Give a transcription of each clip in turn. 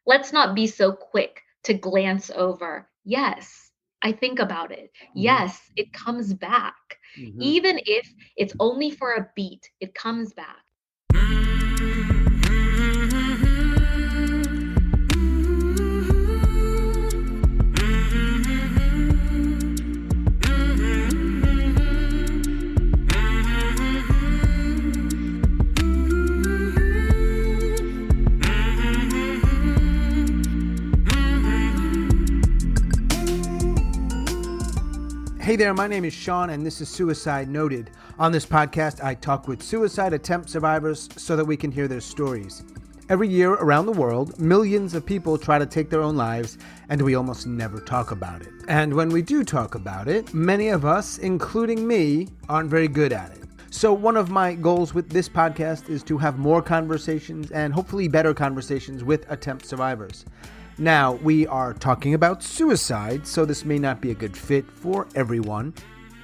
let's not be so quick to glance over. Yes, I think about it. Mhm. Yes, it comes back. Mhm. Even if it's only for a beat, it comes back. Hey there, my name is Sean, and this is Suicide Noted. On this podcast, I talk with suicide attempt survivors so that we can hear their stories. Every year around the world, millions of people try to take their own lives, and we almost never talk about it. And when we do talk about it, many of us, including me, aren't very good at it. So one of my goals with this podcast is to have more conversations and hopefully better conversations with attempt survivors. Now, we are talking about suicide, so this may not be a good fit for everyone.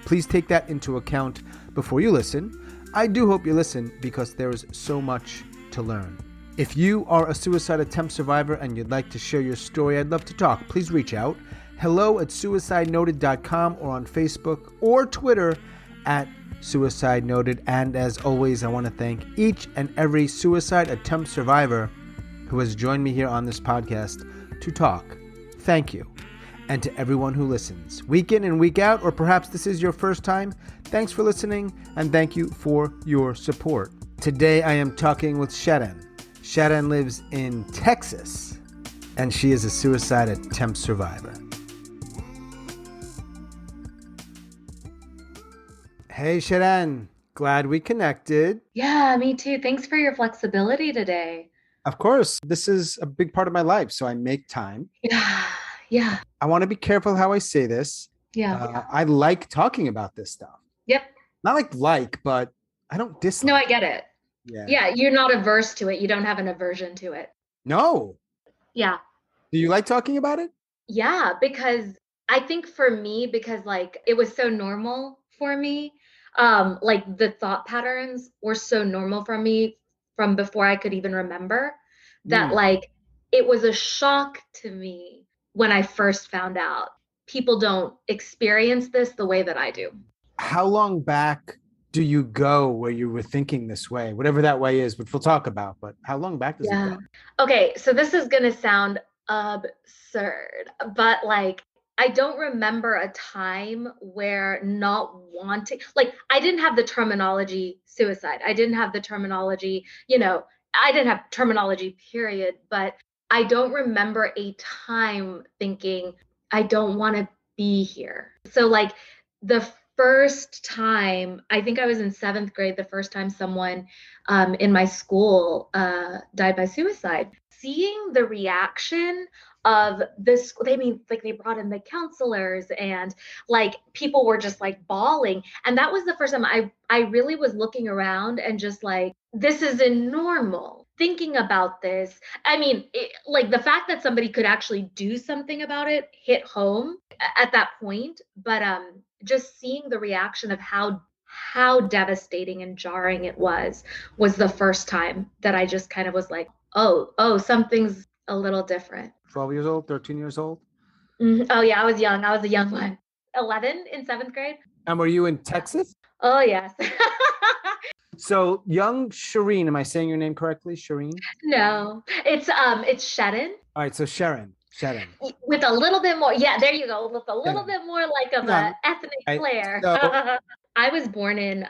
Please take that into account before you listen. I do hope you listen because there is so much to learn. If you are a suicide attempt survivor and you'd like to share your story, I'd love to talk. Please reach out. hello@suicidenoted.com or on Facebook or Twitter @suicidenoted. And as always, I want to thank each and every suicide attempt survivor who has joined me here on this podcast to talk. Thank you. And to everyone who listens, week in and week out, or perhaps this is your first time, thanks for listening and thank you for your support. Today I am talking with Sharon. Sharon lives in Texas and she is a suicide attempt survivor. Hey Sharon, glad we connected. Yeah, me too. Thanks for your flexibility today. Of course, this is a big part of my life, so I make time. Yeah, yeah, I want to be careful how I say this. yeah. I like talking about this stuff. Yep. Not but I don't No, I dislike. get it. Yeah. Yeah, you're not averse to it. You don't have an aversion to it. No. Yeah. Do you like talking about it? Yeah, because I think for me, because like it was so normal for me, like the thought patterns were so normal for me from before I could even remember that Hmm. like it was a shock to me when I first found out. People don't experience this the way that I do. How long back do you go where you were thinking this way, whatever that way is, which we'll talk about, but how long back does it go? Yeah. Okay, so this is gonna sound absurd, but like I don't remember a time where not wanting, like I didn't have the terminology suicide. I didn't have the terminology, I didn't have terminology, period. But I don't remember a time thinking, I don't want to be here. So like the first time, I think I was in seventh grade, the first time someone in my school died by suicide. Seeing the reaction of this, I mean, like they brought in the counselors and like people were just like bawling. And that was the first time I really was looking around and just like, this isn't normal. Thinking about this, I mean, like the fact that somebody could actually do something about it hit home at that point. But just seeing the reaction of how devastating and jarring it was the first time that I just kind of was like, oh, something's a little different. 12 years old, 13 years old? Oh yeah, I was young. I was a young one. 11 in seventh grade. And were you in Texas? Oh yes. So young Shireen, am I saying your name correctly? Shireen? No, it's Sharon All right, so Sharon. with a little bit more. Yeah, there you go. With a little bit more like of Yeah. a ethnic Right. flair. So I was born in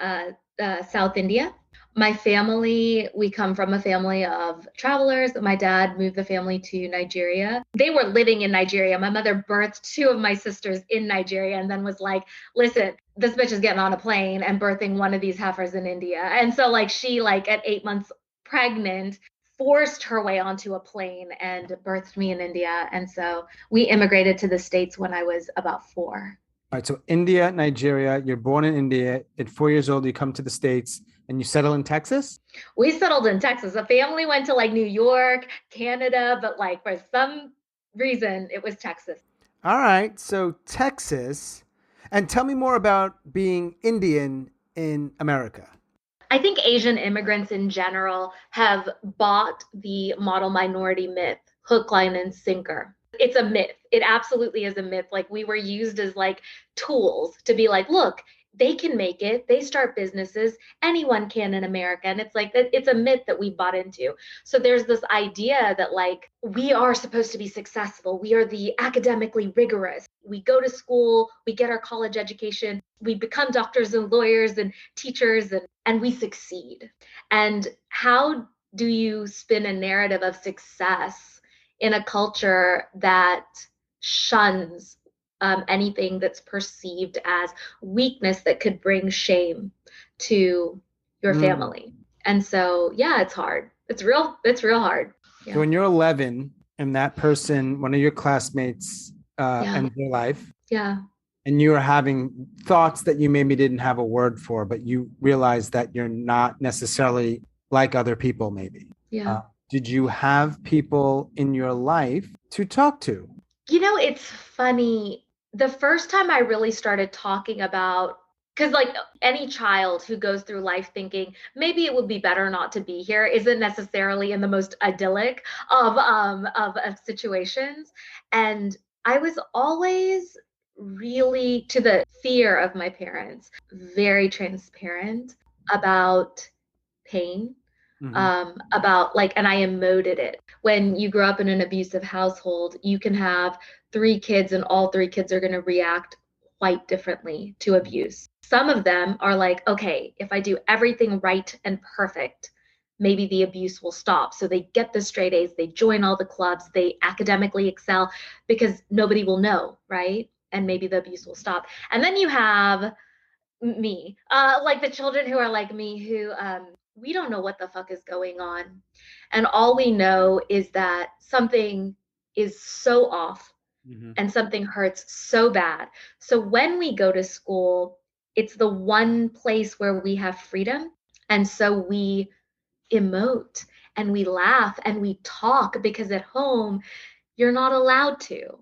South India. My family, we come from a family of travelers. My dad moved the family to Nigeria. They were living in Nigeria. My mother birthed two of my sisters in Nigeria and then was like, listen, this bitch is getting on a plane and birthing one of these heifers in India. And so like she like at 8 months pregnant forced her way onto a plane and birthed me in India. And so we immigrated to the States when I was about 4. all right, so India, Nigeria, you're born in India. At 4 years old, you come to the States and you settle in Texas? We settled in Texas. The family went to like New York, Canada, but like for some reason it was Texas. All right, so Texas. And tell me more about being Indian in America. I think Asian immigrants in general have bought the model minority myth hook, line, and sinker. It's a myth. It absolutely is a myth. Like we were used as like tools to be like, look, they can make it. They start businesses. Anyone can in America. And it's like, it's a myth that we bought into. So there's this idea that like we are supposed to be successful. We are the academically rigorous. We go to school, we get our college education, we become doctors and lawyers and teachers, and we succeed. And how do you spin a narrative of success in a culture that shuns anything that's perceived as weakness that could bring shame to your Mm. family? And so, yeah, it's hard. It's real hard. So Yeah. when you're 11 and that person, one of your classmates, Yeah. ends their life, Yeah. and you are having thoughts that you maybe didn't have a word for, but you realize that you're not necessarily like other people, maybe. Yeah. Uh, did you have people in your life to talk to? You know, it's funny. The first time I really started talking about, because like any child who goes through life thinking maybe it would be better not to be here isn't necessarily in the most idyllic of situations. And I was always really, to the fear of my parents, very transparent about pain, Mhm. about like, and I emoted it. When you grow up in an abusive household, you can have three kids and all three kids are going to react quite differently to abuse. Some of them are like, okay, if I do everything right and perfect, maybe the abuse will stop. So they get the straight A's, they join all the clubs, they academically excel because nobody will know, right? And maybe the abuse will stop. And then you have me, like the children who are like me, who we don't know what the fuck is going on. And all we know is that something is so off Mhm. and something hurts so bad. So when we go to school, it's the one place where we have freedom. And so we emote and we laugh and we talk because at home, you're not allowed to.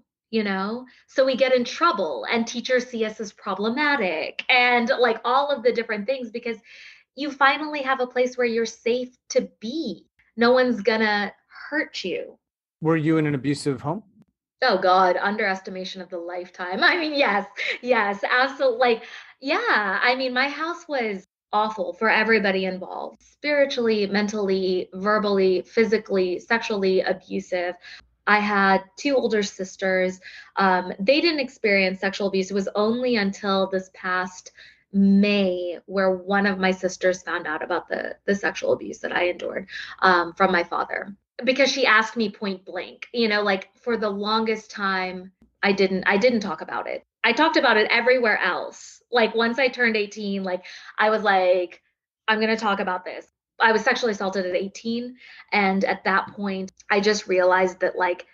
So we get in trouble and teachers see us as problematic and like all of the different things because you finally have a place where you're safe to be. No one's gonna hurt you. Were you in an abusive home? Oh God, underestimation of the lifetime. I mean, yes, yes, absolutely. Like, yeah, I mean, my house was awful for everybody involved, spiritually, mentally, verbally, physically, sexually abusive. I had two older sisters. They didn't experience sexual abuse. It was only until this past May where one of my sisters found out about the sexual abuse that I endured from my father because she asked me point blank. Like for the longest time, I didn't talk about it. I talked about it everywhere else. Like once I turned 18, like I was like, I'm gonna talk about this. I was sexually assaulted at 18. And at that point, I just realized that like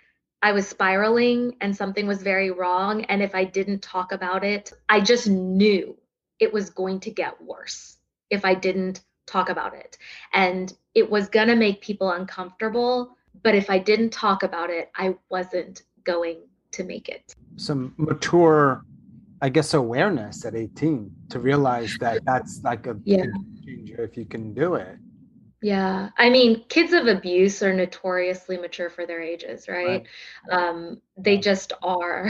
I was spiraling and something was very wrong. And if I didn't talk about it, I just knew it was going to get worse if I didn't talk about it. And it was going to make people uncomfortable. But if I didn't talk about it, I wasn't going to make it. Some mature, I guess, awareness at 18 to realize that that's like a Yeah. game changer if you can do it. Yeah. I mean, kids of abuse are notoriously mature for their ages, Right. right? They just are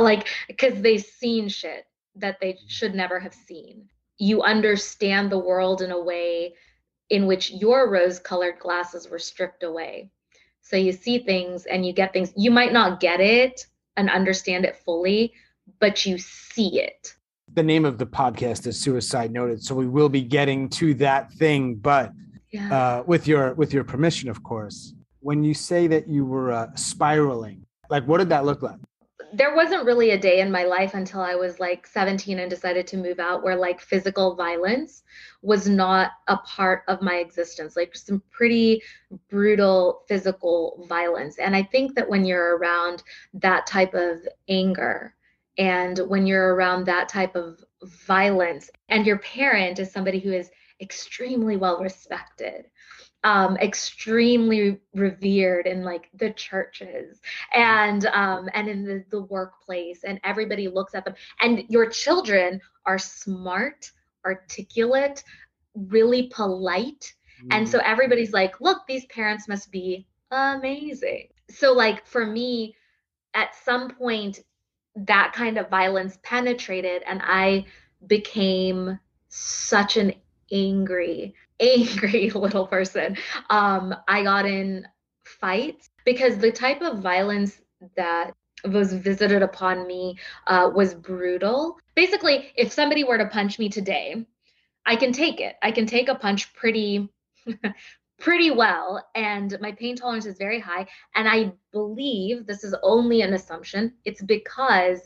like, because they've seen shit that they should never have seen. You understand the world in a way in which your rose-colored glasses were stripped away. So you see things and you get things. You might not get it and understand it fully, but you see it. The name of the podcast is Suicide Noted, so we will be getting to that thing, but Yeah. with your permission, of course. When you say that you were spiraling, like what did that look like? There wasn't really a day in my life until I was like 17 and decided to move out where like physical violence was not a part of my existence, like some pretty brutal physical violence. And I think that when you're around that type of anger and when you're around that type of violence and your parent is somebody who is extremely well respected, extremely revered in like the churches and in the workplace, and everybody looks at them, and your children are smart, articulate, really polite, and Mhm. so everybody's like, look, these parents must be amazing. So like for me, at some point, that kind of violence penetrated, and I became such an angry little person. I got in fights because the type of violence that was visited upon me was brutal. Basically, if somebody were to punch me today, I can take it. I can take a punch pretty well, and my pain tolerance is very high. And I believe this is only an assumption. It's because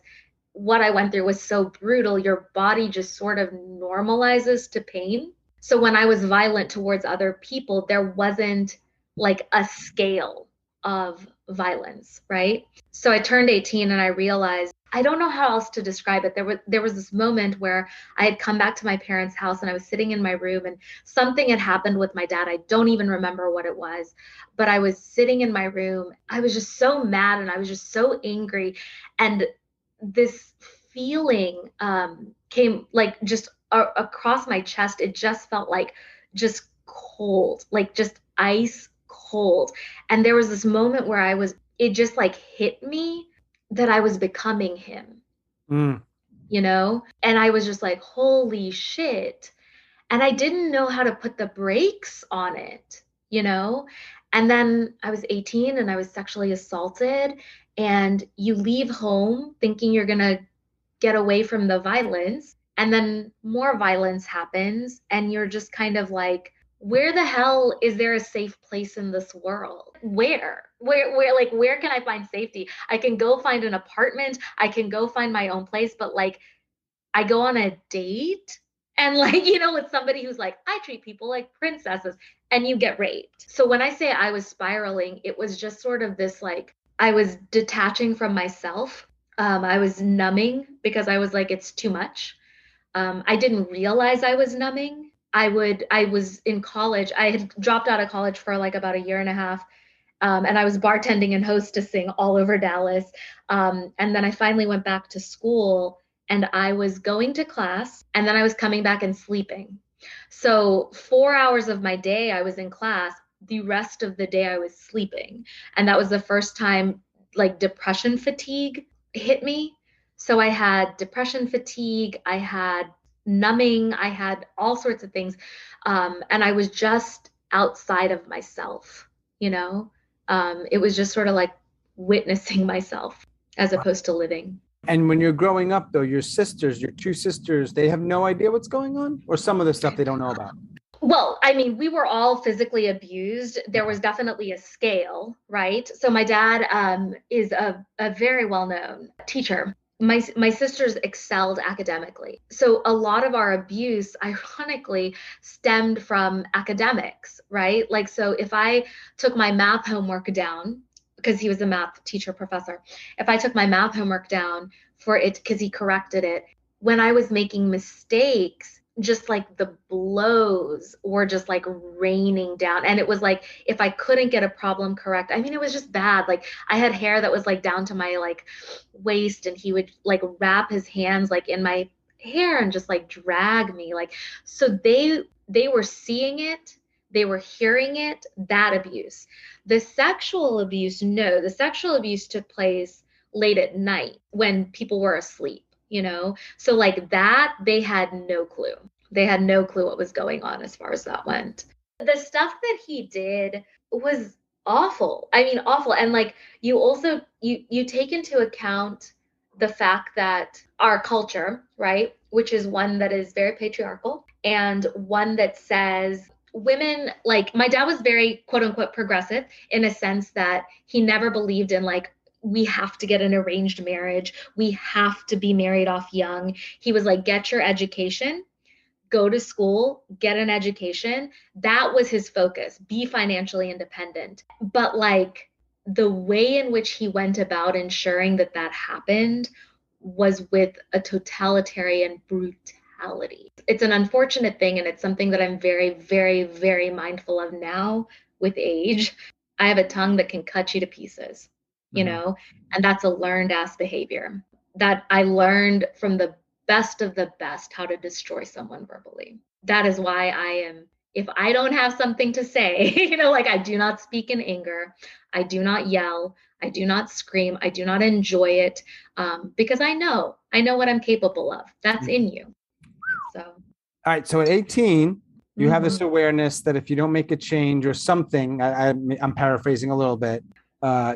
what I went through was so brutal, your body just sort of normalizes to pain. So when I was violent towards other people, there wasn't like a scale of violence, right? So I turned 18 and I realized I don't know how else to describe it. There was this moment where I had come back to my parents' house and I was sitting in my room and something had happened with my dad. I don't even remember what it was, but I was sitting in my room. I was just so mad and I was just so angry. And this feeling came like just across my chest. It just felt like just cold, like just ice cold. And there was this moment where it just like hit me that I was becoming him, Mm. And I was just like, holy shit. And I didn't know how to put the brakes on it, you know? And then I was 18 and I was sexually assaulted. And you leave home thinking you're going to get away from the violence. And then more violence happens. And you're just kind of like, where the hell is there a safe place in this world? Where can I find safety? I can go find an apartment. I can go find my own place. But like, I go on a date and like, with somebody who's like, I treat people like princesses, and you get raped. So when I say I was spiraling, it was just sort of this like, I was detaching from myself. I was numbing because I was like, it's too much. I didn't realize I was numbing. I was in college. I had dropped out of college for like about a year and a half. And I was bartending and hostessing all over Dallas. And then I finally went back to school and I was going to class and then I was coming back and sleeping. So 4 hours of my day I was in class. The rest of the day I was sleeping. And that was the first time like depression fatigue hit me. So I had depression fatigue, I had numbing, I had all sorts of things. And I was just outside of myself, you know? It was just sort of like witnessing myself as opposed to living. And when you're growing up, though, your two sisters, they have no idea what's going on, or some of the stuff they don't know about. Well, I mean, we were all physically abused. There was definitely a scale, right? So my dad is a very well-known teacher. My sisters excelled academically. So a lot of our abuse, ironically, stemmed from academics, right? Like, so if I took my math homework down, because he was a math teacher professor, if I took my math homework down for it, because he corrected it, when I was making mistakes, just like the blows were just like raining down. And it was like if I couldn't get a problem correct, I mean, it was just bad. Like I had hair that was like down to my like waist, and he would like wrap his hands like in my hair and just like drag me. Like, so they were seeing it, they were hearing it, that abuse. The sexual abuse, no, the sexual abuse took place late at night when people were asleep, so like that, they had no clue. They had no clue what was going on as far as that went. The stuff that he did was awful. I mean, awful. And like you also you take into account the fact that our culture, right, which is one that is very patriarchal and one that says women, like my dad was very quote unquote progressive in a sense that he never believed in like we have to get an arranged marriage. We have to be married off young. He was like, get your education, go to school, get an education. That was his focus, be financially independent. But like the way in which he went about ensuring that that happened was with a totalitarian brutality. It's an unfortunate thing, and it's something that I'm very, very, very mindful of now with age. I have a tongue that can cut you to pieces, and that's a learned ass behavior that I learned from the best of the best how to destroy someone verbally. That is why I am if I don't have something to say, like I do not speak in anger, I do not yell, I do not scream, I do not enjoy it, because I know what I'm capable of. That's in you. So, All right. So at 18, you have this mhm. awareness that if you don't make a change or something, I'm paraphrasing a little bit,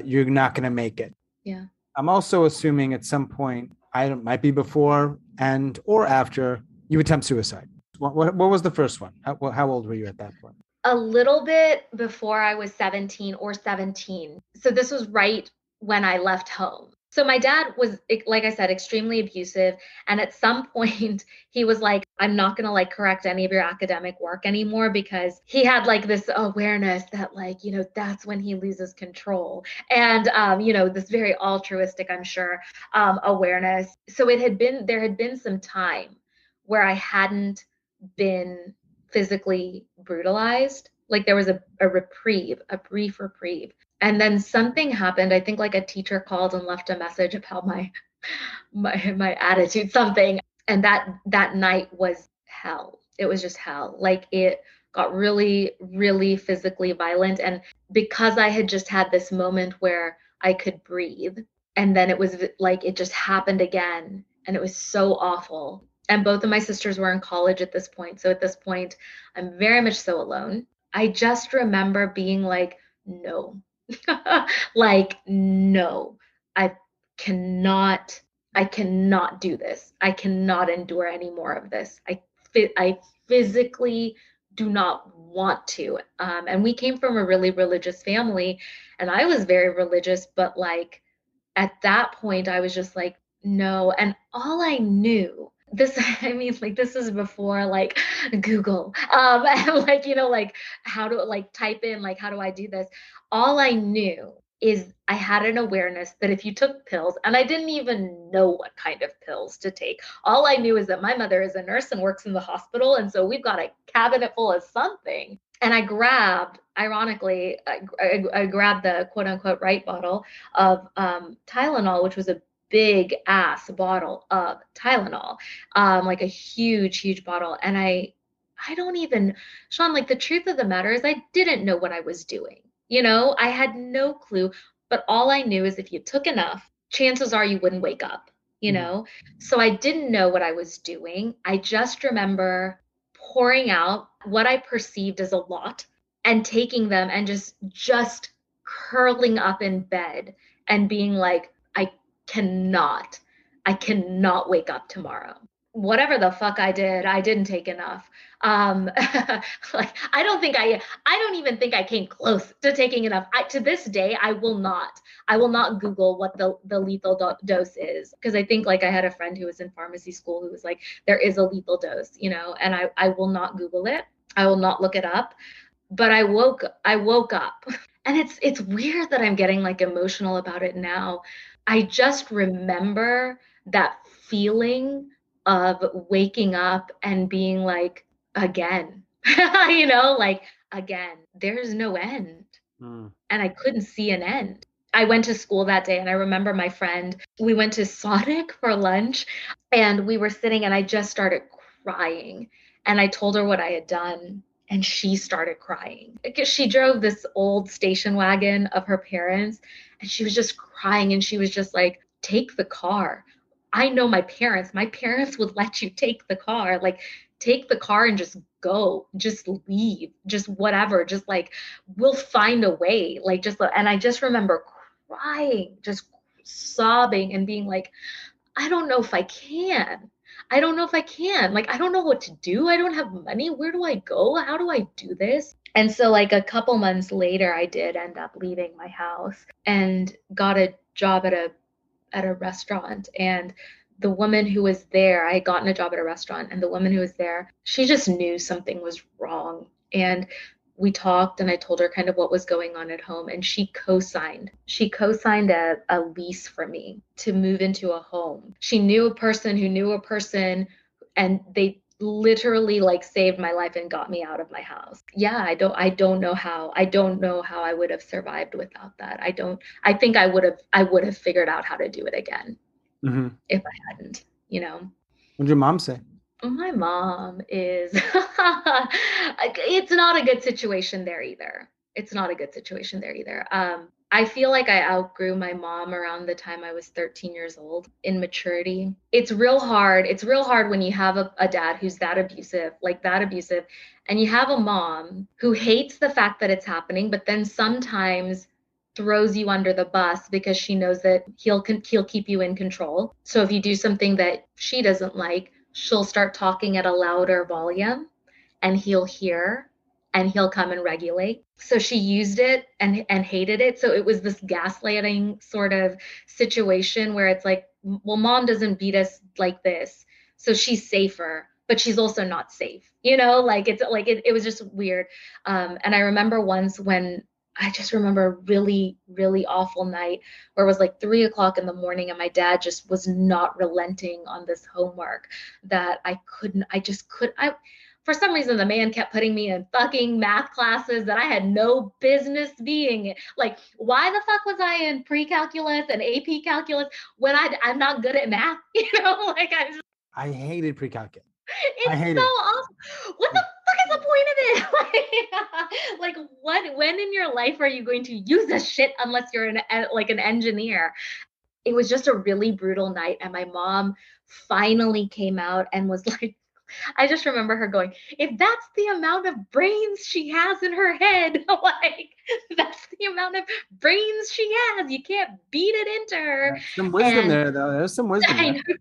you're not going to make it. Yeah. I'm also assuming at some point, I don't, might be before and or after you attempt suicide. What was the first one? How old were you at that point? A little bit before I was 17 or 17. So this was right when I left home. So my dad was, like I said, extremely abusive. And at some point, he was like, I'm not going to like correct any of your academic work anymore, because he had like this awareness that like, that's when he loses control. And, this very altruistic, I'm sure, awareness. So there had been some time where I hadn't been physically brutalized. Like there was a reprieve, a brief reprieve. And then something happened. I think like a teacher called and left a message about my attitude, something. And that night was hell. It was just hell. Like it got really, really physically violent. And because I had just had this moment where I could breathe, and then it was like it just happened again. And it was so awful. And both of my sisters were in college at this point. So at this point, I'm very much so alone. I just remember being like, no, like, no, I cannot, I cannot do this. I cannot endure any more of this. I physically do not want to. And we came from a really religious family, and I was very religious, but like at that point, I was just like, no. And all I knew, this, I mean, like, this is before like Google, and like, like how to like type in, like, how do I do this? All I knew is I had an awareness that if you took pills, and I didn't even know what kind of pills to take. All I knew is that my mother is a nurse and works in the hospital. And so we've got a cabinet full of something. And I grabbed, ironically, I grabbed the quote unquote right bottle of Tylenol, which was a big ass bottle of Tylenol, like a huge, huge bottle. And I don't even, Sean, like the truth of the matter is I didn't know what I was doing. I had no clue, but all I knew is if you took enough, chances are you wouldn't wake up, you Mhm. know? So I didn't know what I was doing. I just remember pouring out what I perceived as a lot and taking them and just curling up in bed and being like, cannot, I cannot wake up tomorrow. Whatever the fuck I did, I didn't take enough. Like I don't even think I came close to taking enough. To this day, I will not Google what the lethal dose is, because I think like I had a friend who was in pharmacy school who was like, there is a lethal dose, and I will not Google it. I will not look it up. But I woke up. And it's weird that I'm getting like emotional about it now. I just remember that feeling of waking up and being like, again, like again, there's no end. Mm. And I couldn't see an end. I went to school that day, and I remember my friend, we went to Sonic for lunch, and we were sitting and I just started crying. And I told her what I had done, and she started crying. Because she drove this old station wagon of her parents, and she was just crying, and she was just like, take the car. I know my parents. My parents would let you take the car. Like, take the car and just go, just leave, just whatever, just like we'll find a way, like just. And I just remember crying, just sobbing and being like, I don't know if I can. I don't know if I can. Like, I don't know what to do. I don't have money. Where do I go? How do I do this? And so, like, a couple months later, I did end up leaving my house and got a job at a restaurant. And the woman who was there, I had gotten a job at a restaurant, and the woman who was there, she just knew something was wrong. And we talked, and I told her kind of what was going on at home, and she co-signed. She co-signed a lease for me to move into a home. She knew a person who knew a person, and they literally like saved my life and got me out of my house. Yeah, I don't know how. I don't know how I would have survived without that. I think I would have figured out how to do it again Hmm. if I hadn't. What did your mom say? My mom is, it's not a good situation there either. It's not a good situation there either. I feel like I outgrew my mom around the time I was 13 years old in maturity. It's real hard. It's real hard when you have a dad who's that abusive, like that abusive, and you have a mom who hates the fact that it's happening, but then sometimes throws you under the bus because she knows that he'll keep you in control. So if you do something that she doesn't like, she'll start talking at a louder volume and he'll hear and he'll come and regulate. So she used it and hated it. So it was this gaslighting sort of situation where it's like, well, mom doesn't beat us like this, so she's safer, but she's also not safe. Like it's like it was just weird. And I remember once when I just remember a really, really awful night where it was like 3 o'clock in the morning and my dad just was not relenting on this homework that for some reason, the man kept putting me in fucking math classes that I had no business being in. Like, why the fuck was I in pre-calculus and AP calculus when I'm not good at math? Like I hated pre-calculus. I it's so hated it. awful. What the fuck is the point of it? Like when in your life are you going to use this shit unless you're like an engineer? It was just a really brutal night, and my mom finally came out and was like, I just remember her going, if that's the amount of brains she has in her head, like that's the amount of brains she has. You can't beat it into her. Some wisdom And there, though. There's some wisdom I there. know,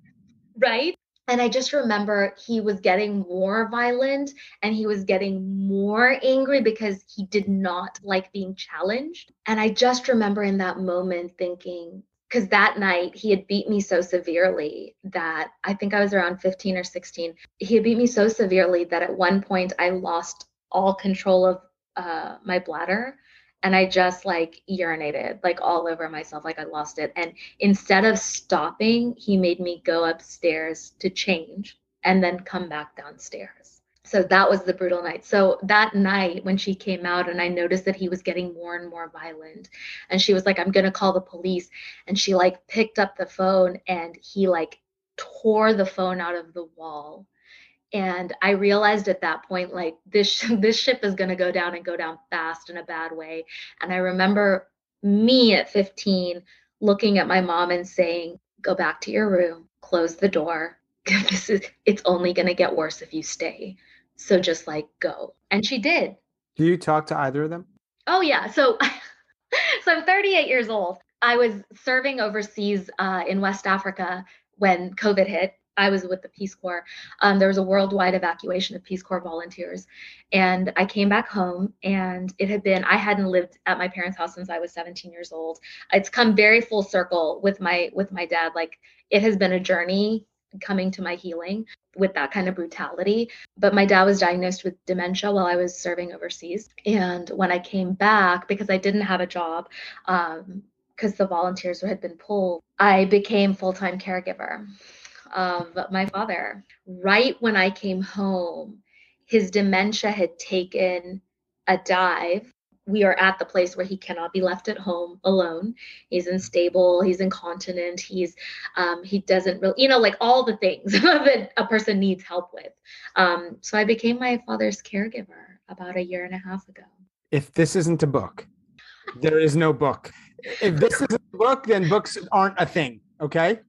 right? And I just remember he was getting more violent and he was getting more angry because he did not like being challenged. And I just remember in that moment thinking, because that night he had beat me so severely that I think I was around 15 or 16. He had beat me so severely that at one point I lost all control of my bladder. And I just like urinated like all over myself, like I lost it. And instead of stopping, he made me go upstairs to change and then come back downstairs. So that was the brutal night. So that night when she came out and I noticed that he was getting more and more violent and she was like, I'm going to call the police. And she like picked up the phone and he like tore the phone out of the wall. And I realized at that point, like this ship is going to go down and go down fast in a bad way. And I remember me at 15 looking at my mom and saying, go back to your room, close the door. It's only going to get worse if you stay. So just like go. And she did. Do you talk to either of them? Oh yeah. So I'm 38 years old. I was serving overseas in West Africa when COVID hit. I was with the Peace Corps. There was a worldwide evacuation of Peace Corps volunteers. And I came back home and I hadn't lived at my parents' house since I was 17 years old. It's come very full circle with my dad. Like it has been a journey coming to my healing with that kind of brutality. But my dad was diagnosed with dementia while I was serving overseas. And when I came back, because I didn't have a job, because the volunteers had been pulled, I became full-time caregiver of my father. Right when I came home, his dementia had taken a dive. We are at the place where he cannot be left at home alone. He's unstable, he's incontinent, he doesn't really, like all the things that a person needs help with. So I became my father's caregiver about a year and a half ago. If this isn't a book, there is no book. If this isn't a book, then books aren't a thing. Okay.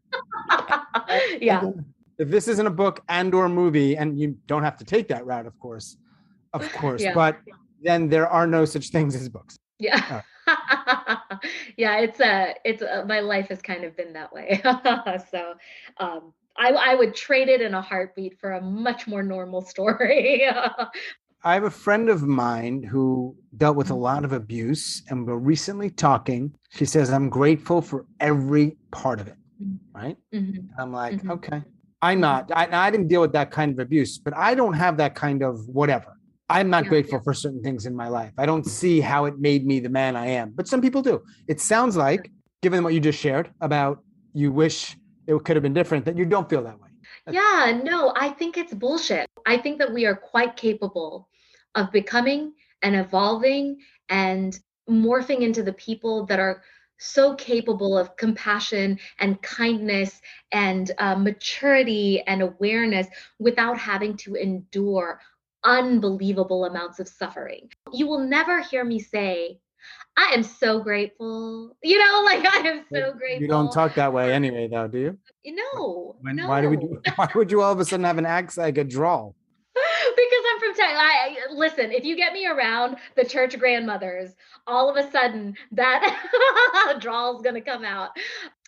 Yeah. If this isn't a book and or movie, and you don't have to take that route, of course, Yeah. but then there are no such things as books. Yeah. Yeah, it's my life has kind of been that way. So I would trade it in a heartbeat for a much more normal story. I have a friend of mine who dealt with a lot of abuse, and we're recently talking. She says, I'm grateful for every part of it. Right. Mhm. I'm like, Mhm. okay, I didn't deal with that kind of abuse, but I don't have that kind of whatever. I'm not Yeah. grateful for certain things in my life. I don't see how it made me the man I am, but some people do. It sounds like, given what you just shared about you wish it could have been different, that you don't feel that way. Yeah, no, I think it's bullshit. I think that we are quite capable of becoming and evolving and morphing into the people that are so capable of compassion and kindness and maturity and awareness without having to endure unbelievable amounts of suffering. You will never hear me say, I am so grateful. Like I am But so you don't grateful talk that way for, anyway, though, do you? no, Why do we no. do? Why would you all of a sudden have an accent like a drawl? Because I'm from Texas. Listen, if you get me around the church grandmothers, all of a sudden that draw's gonna come out.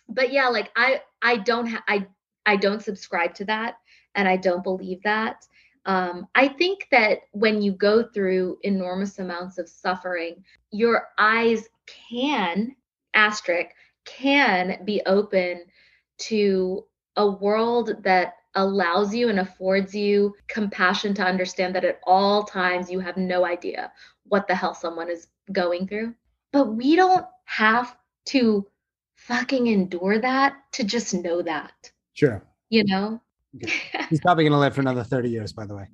But yeah, like I don't subscribe to that, and I don't believe that. I think that when you go through enormous amounts of suffering, your eyes can asterisk can be open to a world that allows you and affords you compassion to understand that at all times you have no idea what the hell someone is going through. But we don't have to fucking endure that to just know that, Sure. you know? Okay. He's probably going to live for another 30 years, by the way.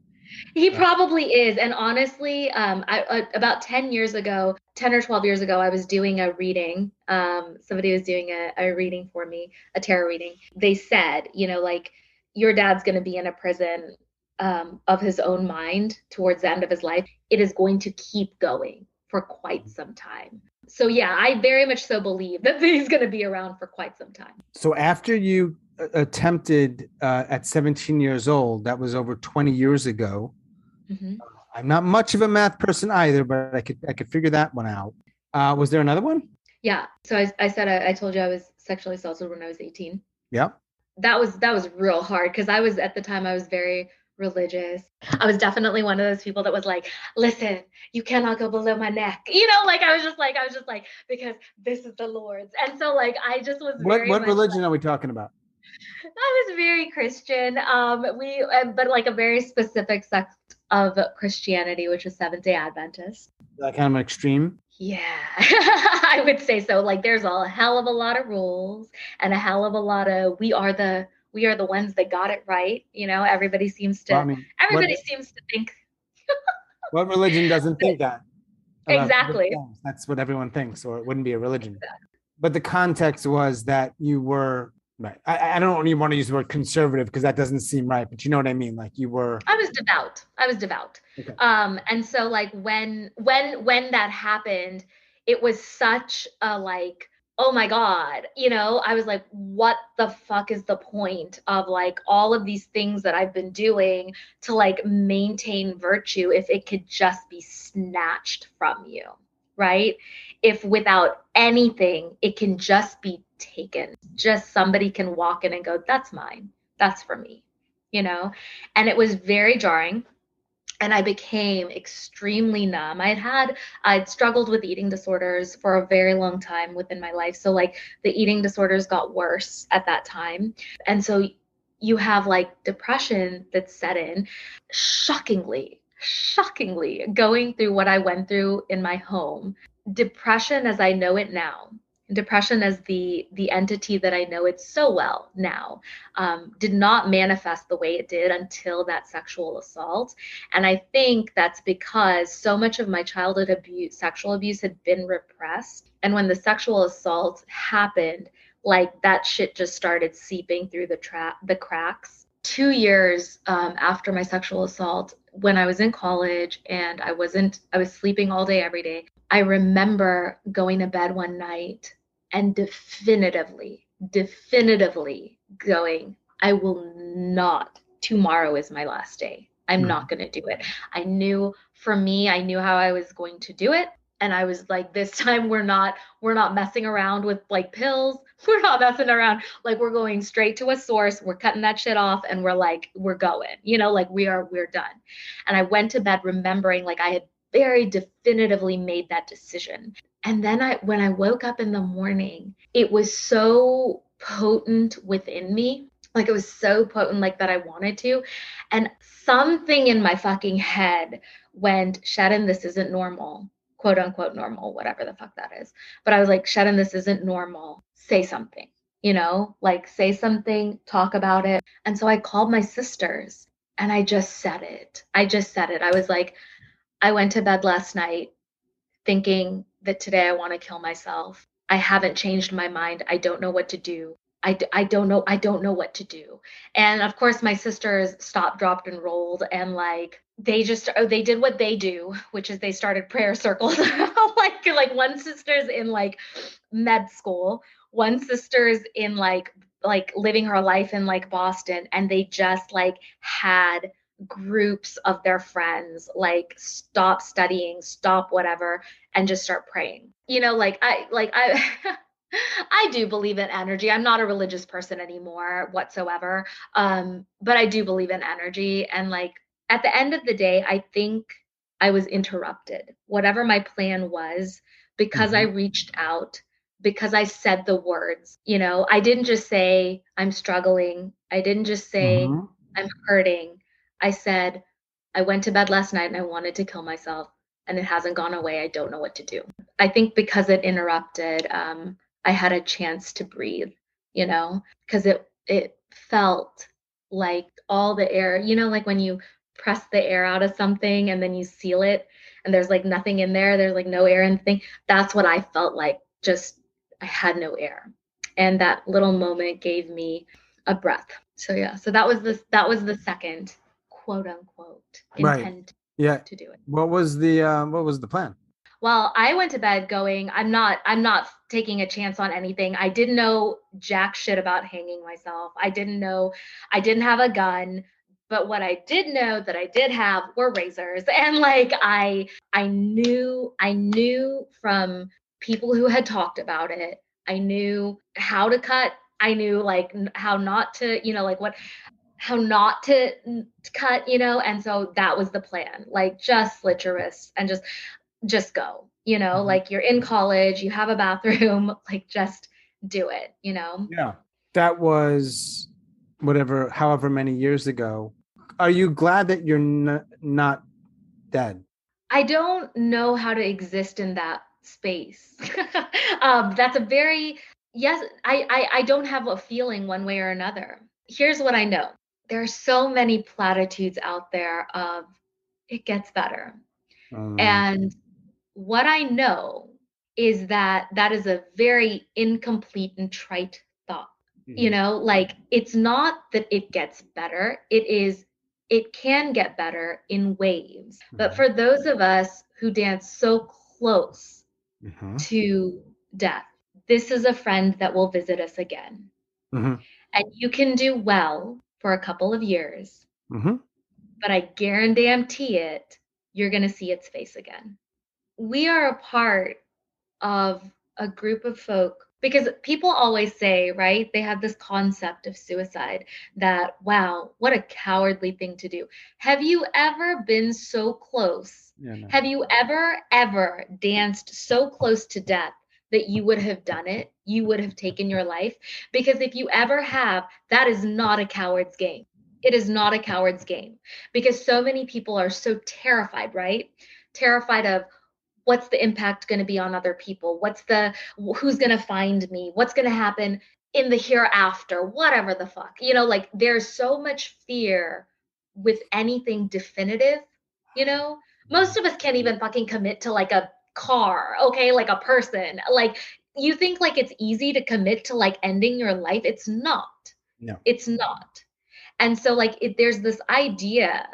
He probably is. And honestly, about 10 years ago, 10 or 12 years ago, I was doing a reading. Somebody was doing a reading for me, a tarot reading. They said, like, your dad's going to be in a prison of his own mind towards the end of his life. It is going to keep going for quite some time. So, yeah, I very much so believe that he's going to be around for quite some time. So after you attempted at 17 years old, that was over 20 years ago. Mm-hmm. I'm not much of a math person either, but I could figure that one out. Was there another one? Yeah. So I said I told you I was sexually assaulted when I was 18. Yeah. That was real hard because I was at the time I was very religious. I was definitely one of those people that was like, listen, you cannot go below my neck. Like I was just like, because this is the Lord's. And so like I just was What very what much religion are we talking about? I was very Christian. But like a very specific sect of Christianity, which is Seventh-day Adventist. Kind of extreme. Yeah, I would say so. Like there's a hell of a lot of rules and a hell of a lot of we are the ones that got it right. Everybody seems Well, I to mean, everybody seems to think what religion doesn't think that about exactly. themselves? That's what everyone thinks, or it wouldn't be a religion. But the context was that you were right. I don't even want to use the word conservative because that doesn't seem right, but you know what I mean. Like you were. I was devout. Okay. And so like when that happened, it was such a like, oh my God, I was like, what the fuck is the point of like all of these things that I've been doing to like maintain virtue if it could just be snatched from you, right? If without anything, it can just be taken. Just somebody can walk in and go, that's mine. That's for me, you know? And it was very jarring. And I became extremely numb. I'd struggled with eating disorders for a very long time within my life. So like the eating disorders got worse at that time. And so you have like depression that set in. Shockingly going through what I went through in my home. Depression as I know it now, depression as the entity that I know it so well now, did not manifest the way it did until that sexual assault. And I think that's because so much of my childhood abuse, sexual abuse, had been repressed. And when the sexual assault happened, like that shit just started seeping through the cracks. 2 years after my sexual assault, when I was in college and I was sleeping all day every day. I remember going to bed one night and definitively going, I will not, tomorrow is my last day. I'm not going to do it. I knew how I was going to do it. And I was like, this time we're not messing around with like pills. We're not messing around. Like we're going straight to a source. We're cutting that shit off and we're going, like we're done. And I went to bed remembering like I had very definitively made that decision. And then when I woke up in the morning, it was so potent within me. Like it was so potent, like that I wanted to. And something in my fucking head went, Shannon, this isn't normal, quote unquote normal, whatever the fuck that is. But I was like, Shannon, this isn't normal. Say something, like say something, talk about it. And so I called my sisters and I just said it. I was like, I went to bed last night thinking that today I want to kill myself. I haven't changed my mind. I don't know what to do. I don't know. I don't know what to do. And of course, my sisters stopped, dropped, and rolled. And like, they did what they do, which is they started prayer circles. like one sister's in like med school, one sister's in like living her life in like Boston, and they just like had groups of their friends like stop studying, stop whatever, and just start praying. I I do believe in energy. I'm not a religious person anymore whatsoever. But I do believe in energy. And like at the end of the day, I think I was interrupted. Whatever my plan was, because I Mm-hmm. reached out, because I said the words, I didn't just say I'm struggling. I didn't just say Mm-hmm. I'm hurting. I said, I went to bed last night and I wanted to kill myself and it hasn't gone away. I don't know what to do. I think because it interrupted, I had a chance to breathe, because it felt like all the air, like when you press the air out of something and then you seal it and there's like nothing in there, there's like no air in the thing. That's what I felt like. Just I had no air. And that little moment gave me a breath. So yeah, so that was the second quote unquote Right. intent Yeah. to do it. What was the plan? Well, I went to bed going, I'm not taking a chance on anything. I didn't know jack shit about hanging myself. I didn't have a gun, but what I did know that I did have were razors. And like I knew from people who had talked about it. I knew how to cut. I knew like how not to, like what how not to cut, and so that was the plan. Like just slit your wrists and just go, Mhm. like you're in college, you have a bathroom, like just do it. Yeah. That was however many years ago. Are you glad that you're not dead? I don't know how to exist in that space. That's a very, yes, I don't have a feeling one way or another. Here's what I know. There are so many platitudes out there of it gets better. Um, And what I know is that that is a very incomplete and trite thought. mhm. Like it's not that it gets better, it can get better in waves. But Mhm. for those of us who dance so close Mhm. to death, this is a friend that will visit us again. Mhm. And you can do well for a couple of years, Mhm. but I guarantee it, you're going to see its face again. We are a part of a group of folk because people always say, right? They have this concept of suicide that, wow, what a cowardly thing to do. Have you ever been so close? Yeah, no. Have you ever danced so close to death that you would have done it? You would have taken your life? Because if you ever have, that is not a coward's game. It is not a coward's game because so many people are so terrified, right? Terrified of what's the impact going to be on other people, who's going to find me, what's going to happen in the hereafter, whatever the fuck, like there's so much fear with anything definitive. you know Most of us can't even fucking commit to like a car, okay, like a person. Like you think like it's easy to commit to like ending your life. No. It's not. And so like there's this idea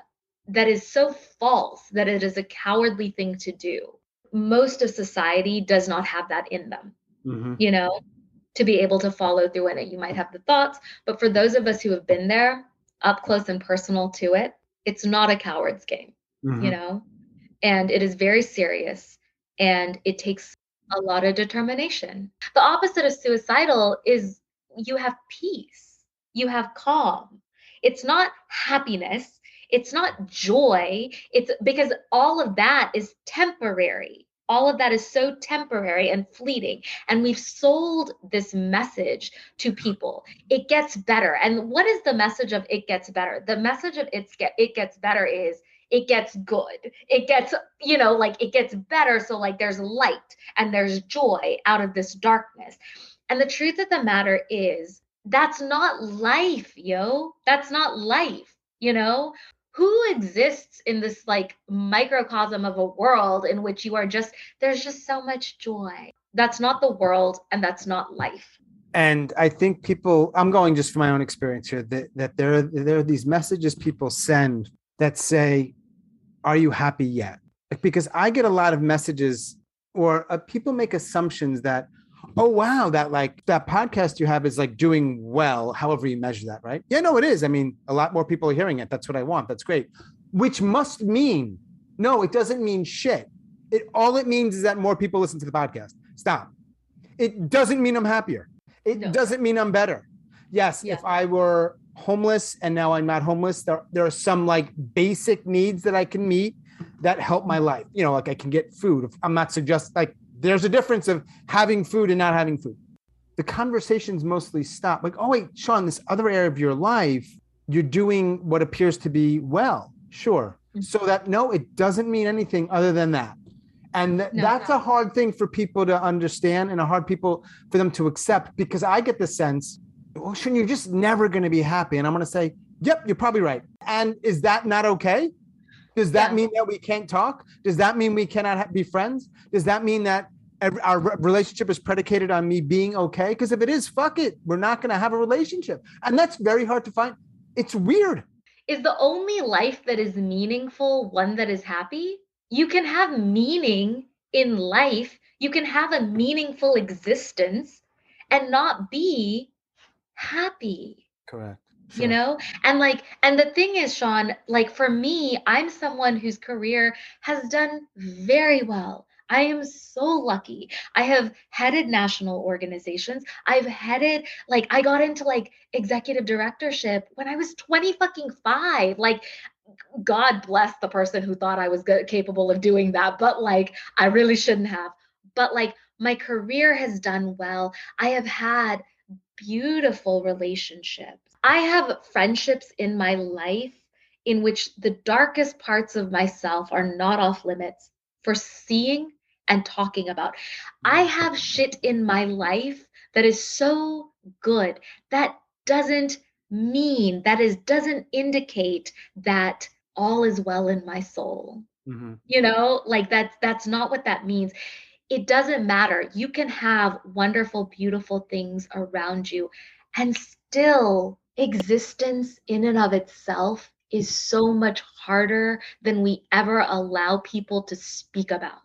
that is so false that it is a cowardly thing to do. Most of society does not have that in them, Mhm. you know, to be able to follow through in it. You might have the thoughts, but for those of us who have been there up close and personal to it, it's not a coward's game, you Mhm. know, and it is very serious and it takes a lot of determination. The opposite of suicidal is you have peace, you have calm. It's not happiness, it's not joy. It's because all of that is temporary. All of that is so temporary and fleeting. And we've sold this message to people. It gets better. And what is the message of it gets better? The message of it gets better is it gets good. It gets, like it gets better. So like there's light and there's joy out of this darkness. And the truth of the matter is that's not life, yo. That's not life, you know? who exists in this like microcosm of a world in which you are just, there's just so much joy. That's not the world and that's not life. And I think people, I'm going just from my own experience here, that there are these messages people send that say, are you happy yet? Because I get a lot of messages or people make assumptions that, oh, wow, that like that podcast you have is like doing well, however you measure that, right? Yeah, no, it is. I mean, a lot more people are hearing it. That's what I want. That's great. Which must mean, no, it doesn't mean shit. All it means is that more people listen to the podcast. Stop. It doesn't mean I'm happier. It doesn't mean I'm better. Yes, if I were homeless and now I'm not homeless, there are some like basic needs that I can meet that help my life. You know, like I can get food. I'm not suggesting, like, there's a difference of having food and not having food. The conversations mostly stop. Like, oh wait, Sean, this other area of your life, you're doing what appears to be well. Sure. So that, no, it doesn't mean anything other than that. And that's a hard thing for people to understand and a hard people for them to accept, because I get the sense, well, Sean, you're just never going to be happy. And I'm going to say, yep, you're probably right. And is that not okay? Does that mean that we can't talk? Does that mean we cannot be friends? Does that mean that our relationship is predicated on me being okay? Because if it is, fuck it. We're not going to have a relationship. And that's very hard to find. It's weird. Is the only life that is meaningful one that is happy? You can have meaning in life. You can have a meaningful existence and not be happy. Correct. Sure. You know, and like, and the thing is, Sean, like for me, I'm someone whose career has done very well. I am so lucky. I have headed national organizations. I've headed, like, I got into like executive directorship when I was 20 fucking 5. Like, God bless the person who thought I was capable of doing that, but like, I really shouldn't have. But like, my career has done well. I have had beautiful relationships. I have friendships in my life in which the darkest parts of myself are not off limits for seeing and talking about. I have shit in my life that is so good that doesn't indicate that all is well in my soul. Mm-hmm. You know, like that's not what that means. It doesn't matter. You can have wonderful, beautiful things around you, and still existence in and of itself is so much harder than we ever allow people to speak about.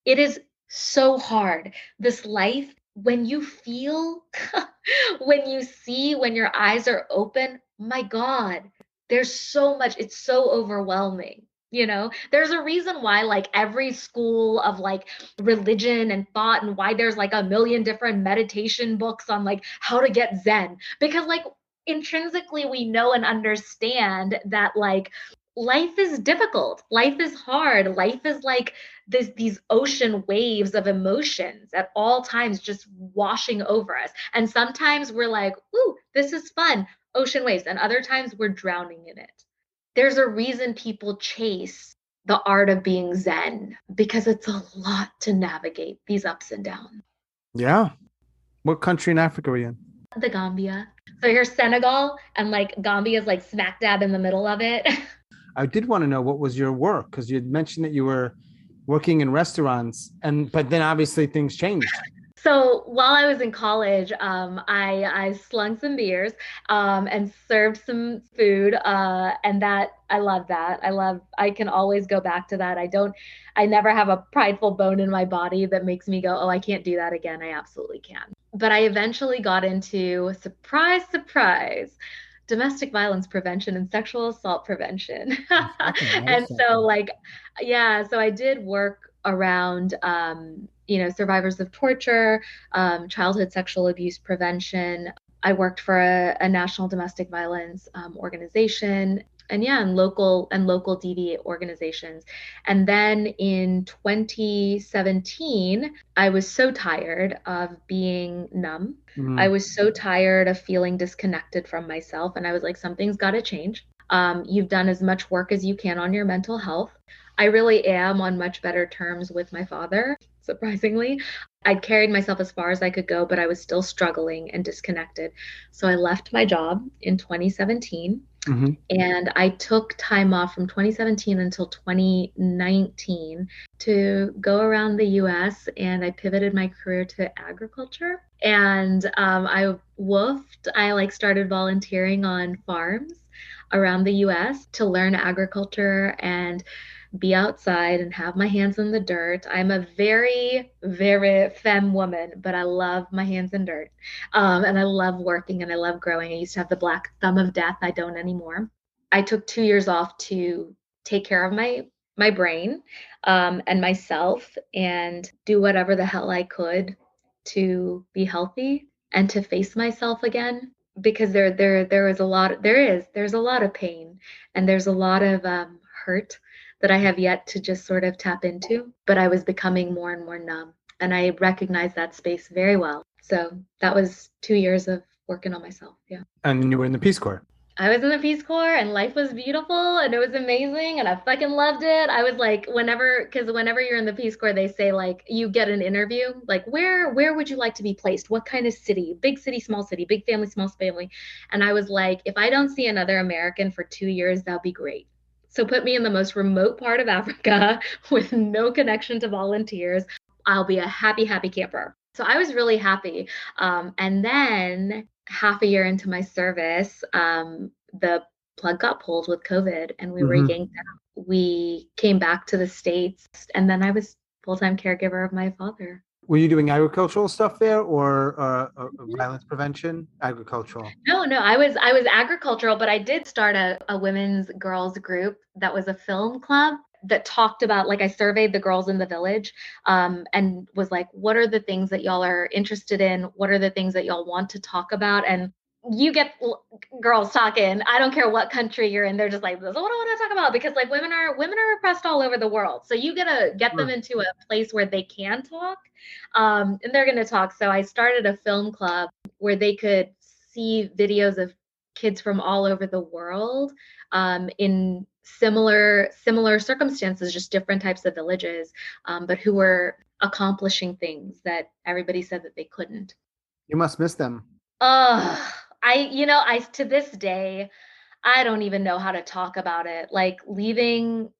It is so hard. This life, when you feel, when you see, when your eyes are open, my God, there's so much, it's so overwhelming. You know, there's a reason why like every school of like religion and thought, and why there's like a million different meditation books on like how to get Zen, because like intrinsically we know and understand that like life is difficult, life is hard, life is like these ocean waves of emotions at all times just washing over us. And sometimes we're like, ooh, this is fun, ocean waves, and other times we're drowning in it. There's a reason people chase the art of being Zen, because it's a lot to navigate these ups and downs. Yeah. What country in Africa are you in? The Gambia. So here's Senegal, and like Gambia is like smack dab in the middle of it. I did want to know, what was your work? Because you had mentioned that you were working in restaurants, but then obviously things changed. So while I was in college, I slung some beers and served some food, and that I love that. I can always go back to that. I never have a prideful bone in my body that makes me go, oh, I can't do that again. I absolutely can. But I eventually got into, surprise, surprise, domestic violence prevention and sexual assault prevention. And so like, yeah, so I did work around, survivors of torture, childhood sexual abuse prevention. I worked for a national domestic violence organization, and local DV organizations. And then in 2017, I was so tired of being numb. Mm-hmm. I was so tired of feeling disconnected from myself. And I was like, something's got to change. You've done as much work as you can on your mental health. I really am on much better terms with my father. surprisingly. I'd carried myself as far as I could go, but I was still struggling and disconnected. So I left my job in 2017 Mm-hmm. and I took time off from 2017 until 2019 to go around the US and I pivoted my career to agriculture. And I like started volunteering on farms around the US to learn agriculture and be outside and have my hands in the dirt. I'm a very, very femme woman, but I love my hands in dirt. And I love working and I love growing. I used to have the black thumb of death. I don't anymore. I took 2 years off to take care of my brain and myself and do whatever the hell I could to be healthy and to face myself again because there's a lot of pain and there's a lot of hurt that I have yet to just sort of tap into, but I was becoming more and more numb and I recognized that space very well. So that was 2 years of working on myself. Yeah. And you were in the Peace Corps. I was in the Peace Corps and life was beautiful and it was amazing and I fucking loved it. I was like, whenever you're in the Peace Corps, they say like you get an interview, like where would you like to be placed? What kind of city? Big city, small city, big family, small family. And I was like, if I don't see another American for 2 years, that'll be great. So put me in the most remote part of Africa with no connection to volunteers. I'll be a happy, happy camper. So I was really happy. And then half a year into my service, the plug got pulled with COVID and we were yanked out. We came back to the States and then I was full-time caregiver of my father. Were you doing agricultural stuff there or violence prevention? Agricultural. No, I was agricultural, but I did start a women's girls group that was a film club that talked about, like I surveyed the girls in the village and was like, what are the things that y'all are interested in? What are the things that y'all want to talk about? And you get girls talking. I don't care what country you're in. They're just like, this is what I want to talk about because like women are repressed all over the world. So you gotta get them into a place where they can talk and they're gonna talk. So I started a film club where they could see videos of kids from all over the world in similar circumstances, just different types of villages, but who were accomplishing things that everybody said that they couldn't. You must miss them. I to this day, I don't even know how to talk about it. Like leaving